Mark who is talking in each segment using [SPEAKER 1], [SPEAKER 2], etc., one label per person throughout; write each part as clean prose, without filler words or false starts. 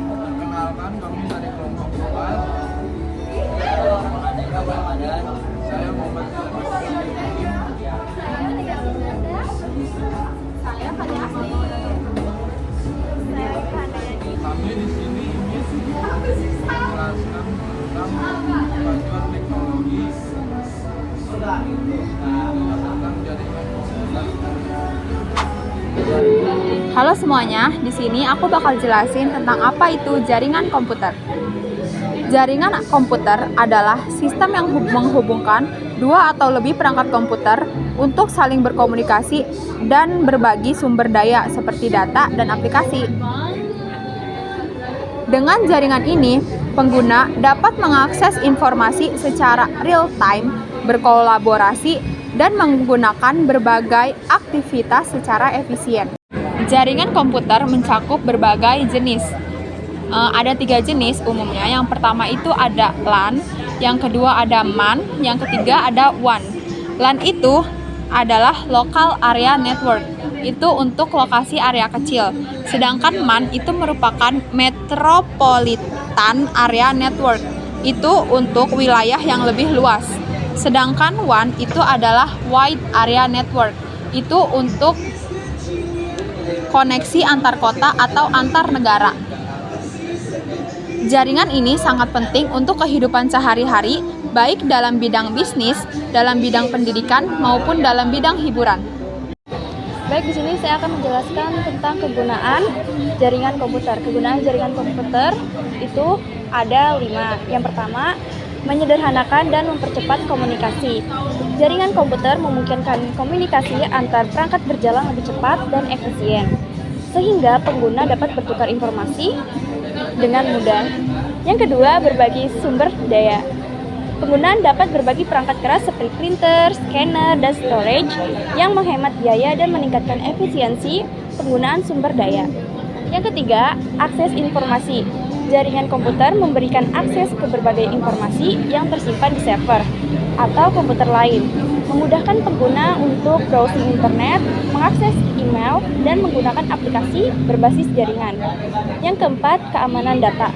[SPEAKER 1] Perkenalkan, kami dari kelompok 4. Saya Muhammad kami di sini ingin menjelaskan tentang kemajuan teknologi tentang jaringan komputer.
[SPEAKER 2] Halo semuanya, di sini aku bakal jelasin tentang apa itu jaringan komputer. Jaringan komputer adalah sistem yang menghubungkan dua atau lebih perangkat komputer untuk saling berkomunikasi dan berbagi sumber daya seperti data dan aplikasi. Dengan jaringan ini, pengguna dapat mengakses informasi secara real-time, berkolaborasi, dan menggunakan berbagai aktivitas secara efisien. Jaringan komputer mencakup berbagai jenis. Ada 3 jenis umumnya. Yang pertama itu ada LAN, yang kedua ada MAN, yang ketiga ada WAN. LAN itu adalah Local Area Network, itu untuk lokasi area kecil. Sedangkan MAN itu merupakan Metropolitan Area Network, itu untuk wilayah yang lebih luas. Sedangkan WAN itu adalah Wide Area Network, itu untuk koneksi antar kota atau antar negara. Jaringan ini sangat penting untuk kehidupan sehari-hari, baik dalam bidang bisnis, dalam bidang pendidikan, maupun dalam bidang hiburan.
[SPEAKER 3] Baik, di sini saya akan menjelaskan tentang kegunaan jaringan komputer. Kegunaan jaringan komputer itu ada 5. Yang pertama, menyederhanakan dan mempercepat komunikasi. Jaringan komputer memungkinkan komunikasi antar perangkat berjalan lebih cepat dan efisien, sehingga pengguna dapat bertukar informasi dengan mudah. Yang kedua, berbagi sumber daya. Penggunaan dapat berbagi perangkat keras seperti printer, scanner, dan storage yang menghemat biaya dan meningkatkan efisiensi penggunaan sumber daya. Yang ketiga, akses informasi. Jaringan komputer memberikan akses ke berbagai informasi yang tersimpan di server atau komputer lain, memudahkan pengguna untuk browsing internet, mengakses email, dan menggunakan aplikasi berbasis jaringan. Yang keempat, keamanan data.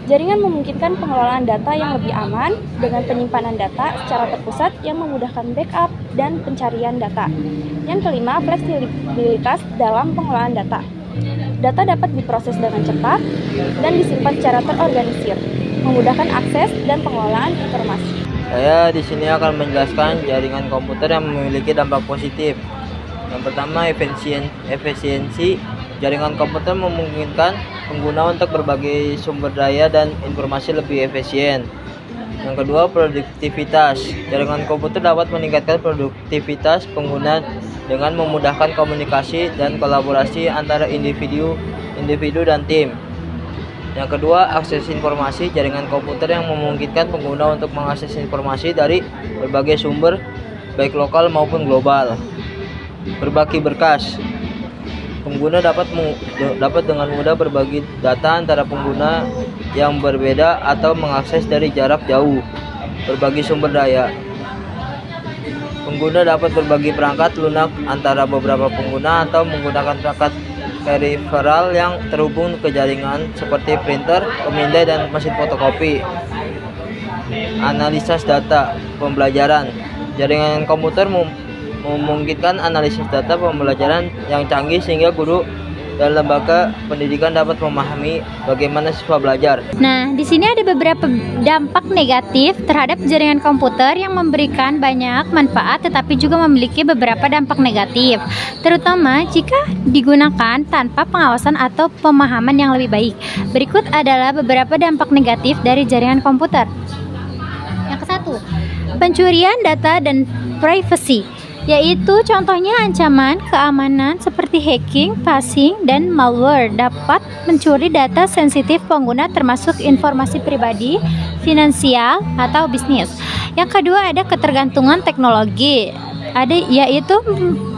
[SPEAKER 3] Jaringan memungkinkan pengelolaan data yang lebih aman dengan penyimpanan data secara terpusat yang memudahkan backup dan pencarian data. Yang kelima, fleksibilitas dalam pengelolaan data. Data dapat diproses dengan cepat dan disimpan secara terorganisir, memudahkan akses dan pengelolaan informasi.
[SPEAKER 4] Saya di sini akan menjelaskan jaringan komputer yang memiliki dampak positif. Yang pertama, efisiensi. Jaringan komputer memungkinkan pengguna untuk berbagai sumber daya dan informasi lebih efisien. Yang kedua, produktivitas. Jaringan komputer dapat meningkatkan produktivitas pengguna dengan memudahkan komunikasi dan kolaborasi antara individu dan tim. Yang kedua, akses informasi. Jaringan komputer yang memungkinkan pengguna untuk mengakses informasi dari berbagai sumber, baik lokal maupun global. Berbagi berkas. Pengguna dapat dengan mudah berbagi data antara pengguna yang berbeda atau mengakses dari jarak jauh. Berbagi sumber daya. Pengguna dapat berbagi perangkat lunak antara beberapa pengguna atau menggunakan perangkat peripheral yang terhubung ke jaringan seperti printer, pemindai, dan mesin fotokopi. Analisis data pembelajaran. Jaringan komputer memungkinkan analisis data pembelajaran yang canggih sehingga guru dan lembaga pendidikan dapat memahami bagaimana siswa belajar.
[SPEAKER 5] Nah, di sini ada beberapa dampak negatif terhadap jaringan komputer yang memberikan banyak manfaat tetapi juga memiliki beberapa dampak negatif, terutama jika digunakan tanpa pengawasan atau pemahaman yang lebih baik. Berikut adalah beberapa dampak negatif dari jaringan komputer. Yang ke-1, pencurian data dan privacy, yaitu contohnya ancaman keamanan seperti hacking, phishing, dan malware dapat mencuri data sensitif pengguna termasuk informasi pribadi, finansial, atau bisnis. Yang kedua ada ketergantungan teknologi, yaitu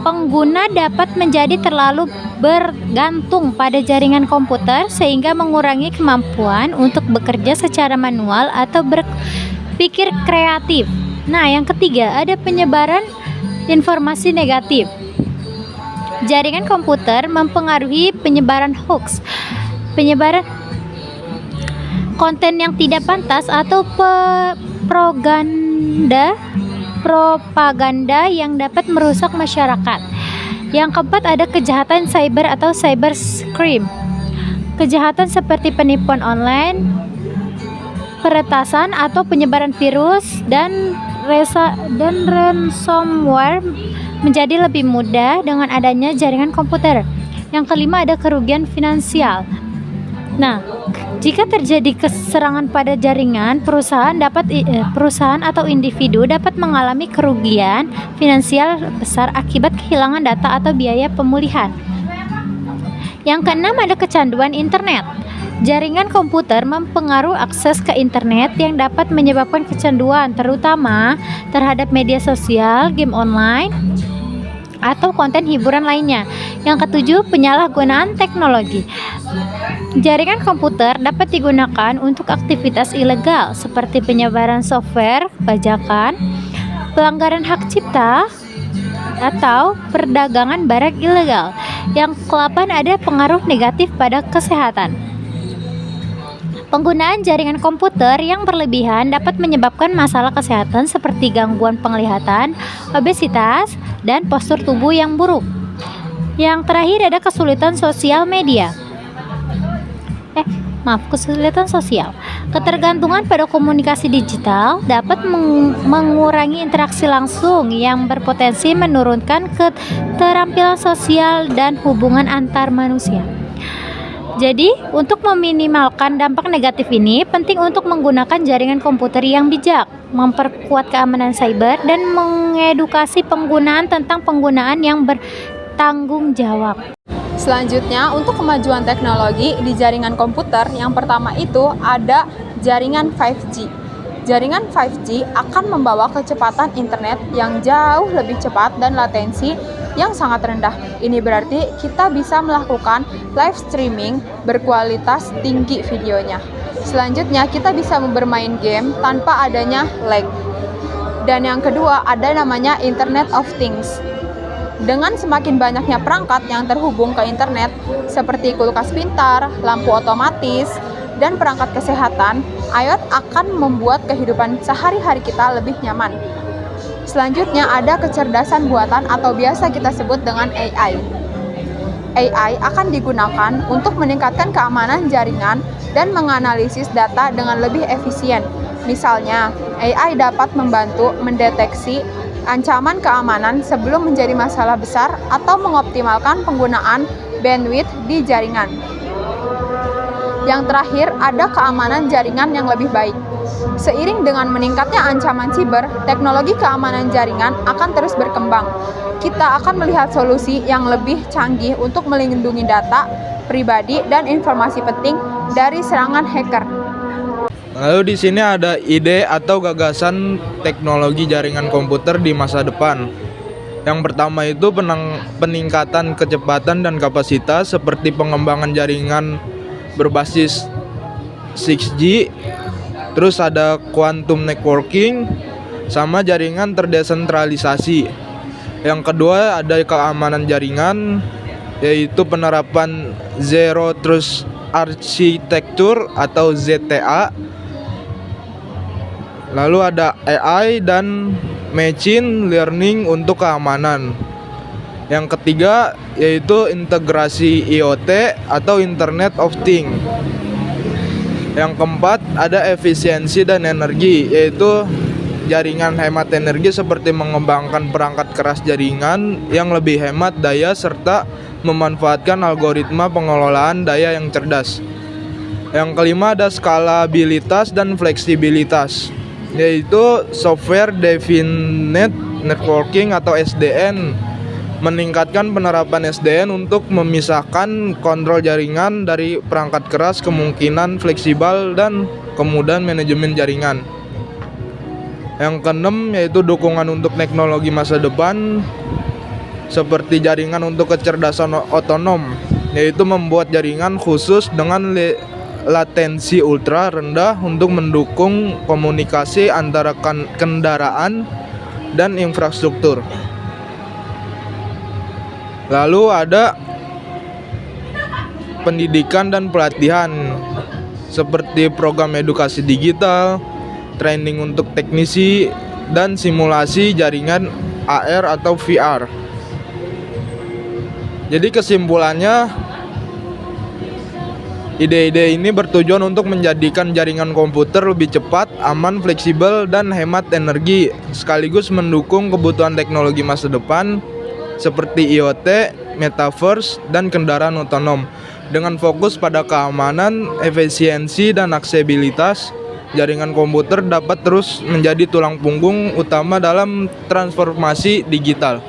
[SPEAKER 5] pengguna dapat menjadi terlalu bergantung pada jaringan komputer sehingga mengurangi kemampuan untuk bekerja secara manual atau berpikir kreatif. Nah, yang ketiga ada penyebaran informasi negatif. jaringan komputer mempengaruhi penyebaran hoax, penyebaran konten yang tidak pantas atau propaganda yang dapat merusak masyarakat. Yang keempat ada kejahatan cyber atau cybercrime. Kejahatan seperti penipuan online, peretasan atau penyebaran virus dan ransomware menjadi lebih mudah dengan adanya jaringan komputer. Yang kelima ada kerugian finansial. Nah, jika terjadi serangan pada jaringan, perusahaan atau individu dapat mengalami kerugian finansial besar akibat kehilangan data atau biaya pemulihan. Yang keenam ada kecanduan internet. Jaringan komputer mempengaruhi akses ke internet yang dapat menyebabkan kecanduan, terutama terhadap media sosial, game online, atau konten hiburan lainnya. Yang ketujuh, penyalahgunaan teknologi. Jaringan komputer dapat digunakan untuk aktivitas ilegal seperti penyebaran software bajakan, pelanggaran hak cipta, atau perdagangan barang ilegal. Yang ke-8 ada pengaruh negatif pada kesehatan. Penggunaan jaringan komputer yang berlebihan dapat menyebabkan masalah kesehatan seperti gangguan penglihatan, obesitas, dan postur tubuh yang buruk. Yang terakhir ada kesulitan sosial. Kesulitan sosial. Ketergantungan pada komunikasi digital dapat mengurangi interaksi langsung yang berpotensi menurunkan keterampilan sosial dan hubungan antar manusia. Jadi, untuk meminimalkan dampak negatif ini, penting untuk menggunakan jaringan komputer yang bijak, memperkuat keamanan cyber, dan mengedukasi penggunaan tentang penggunaan yang bertanggung jawab.
[SPEAKER 2] Selanjutnya, untuk kemajuan teknologi di jaringan komputer, yang pertama itu ada jaringan 5G. Jaringan 5G akan membawa kecepatan internet yang jauh lebih cepat dan latensi yang sangat rendah. Ini berarti kita bisa melakukan live streaming berkualitas tinggi videonya. Selanjutnya, kita bisa bermain game tanpa adanya lag. Dan yang kedua, ada namanya Internet of Things. Dengan semakin banyaknya perangkat yang terhubung ke internet, seperti kulkas pintar, lampu otomatis, dan perangkat kesehatan, IoT akan membuat kehidupan sehari-hari kita lebih nyaman. Selanjutnya ada kecerdasan buatan atau biasa kita sebut dengan AI. AI akan digunakan untuk meningkatkan keamanan jaringan dan menganalisis data dengan lebih efisien. Misalnya, AI dapat membantu mendeteksi ancaman keamanan sebelum menjadi masalah besar atau mengoptimalkan penggunaan bandwidth di jaringan. Yang terakhir, ada keamanan jaringan yang lebih baik. Seiring dengan meningkatnya ancaman siber, teknologi keamanan jaringan akan terus berkembang. Kita akan melihat solusi yang lebih canggih untuk melindungi data pribadi dan informasi penting dari serangan hacker.
[SPEAKER 1] Lalu di sini ada ide atau gagasan teknologi jaringan komputer di masa depan. Yang pertama itu peningkatan kecepatan dan kapasitas seperti pengembangan jaringan berbasis 6G, terus ada quantum networking, sama jaringan terdesentralisasi. Yang kedua ada keamanan jaringan, yaitu penerapan Zero Trust Architecture atau ZTA. Lalu ada AI dan machine learning untuk keamanan. Yang ketiga yaitu integrasi IoT atau Internet of Things. Yang keempat ada efisiensi dan energi, yaitu jaringan hemat energi seperti mengembangkan perangkat keras jaringan yang lebih hemat daya serta memanfaatkan algoritma pengelolaan daya yang cerdas. Yang kelima ada skalabilitas dan fleksibilitas, yaitu software definite networking atau SDN, meningkatkan penerapan SDN untuk memisahkan kontrol jaringan dari perangkat keras, kemungkinan fleksibel dan kemudahan manajemen jaringan. Yang keenam yaitu dukungan untuk teknologi masa depan seperti jaringan untuk kecerdasan otonom, yaitu membuat jaringan khusus dengan latensi ultra rendah untuk mendukung komunikasi antara kendaraan dan infrastruktur. Lalu ada pendidikan dan pelatihan seperti program edukasi digital, training untuk teknisi, dan simulasi jaringan AR atau VR. Jadi kesimpulannya, ide-ide ini bertujuan untuk menjadikan jaringan komputer lebih cepat, aman, fleksibel, dan hemat energi, sekaligus mendukung kebutuhan teknologi masa depan seperti IoT, Metaverse, dan kendaraan otonom. Dengan fokus pada keamanan, efisiensi, dan aksesibilitas, jaringan komputer dapat terus menjadi tulang punggung utama dalam transformasi digital.